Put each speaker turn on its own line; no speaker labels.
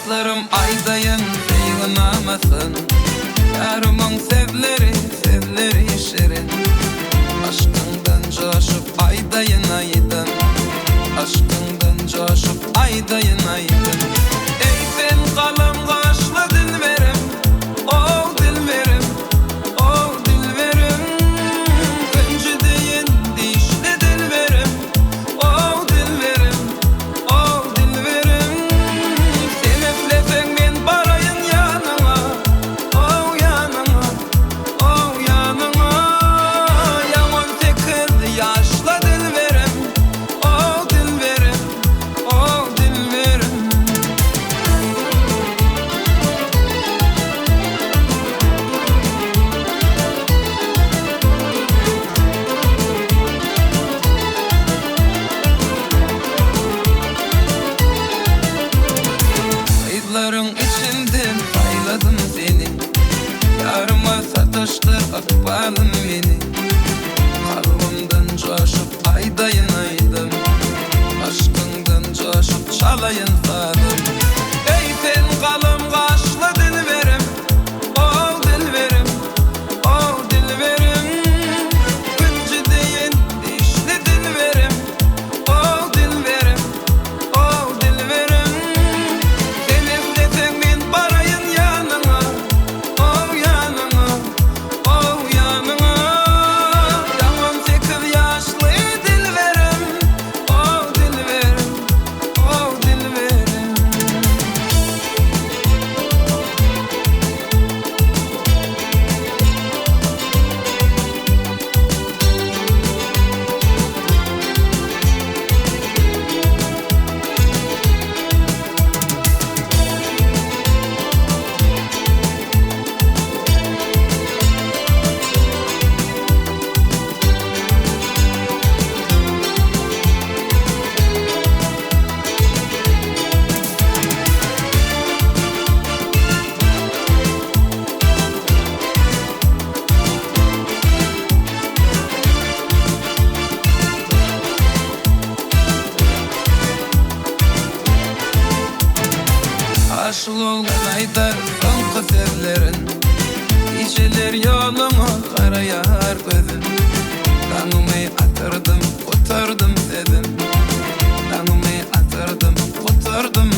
Saçlarım aydayın seyğinamasın. Yarımın sevleri şirin. Aşkından coşup aydayın aydın. Aşkından coşup aydayın aydın. Ey sen kalım kaşlı dilverim, oh dilverim, oh dilverim. Öncü deyin dişli dilverim, oh dilverim, oh dilverim. Sen eflesen men barayın yanına, oh yanına, oh yanına. Yaman tekir yaşlı dilverim, oh dilverim, oh dilverim. Kayıtların içinden payladım seni. Yarıma satıştır akbalım beni. Kalbimden coşup aydayın aydım. Aşkından coşup çalayın sadım. Ey sen kalım kaşlı dilverim, oh dilverim, oh dilverim. Öncü deyin dişli dilverim, oh dilverim, oh dilverim. Sen eflesen men barayın yanına, oh yanına, oh yanına. Yaman 8 yaşlı dilverim, oh dilverim, oh dilverim. Aşıl olgan aydar soňky sözlerin. Geceler yoluma karayar gözüm. Tanımay atırdım, oturdum dedim. Tanımay atırdım, oturdum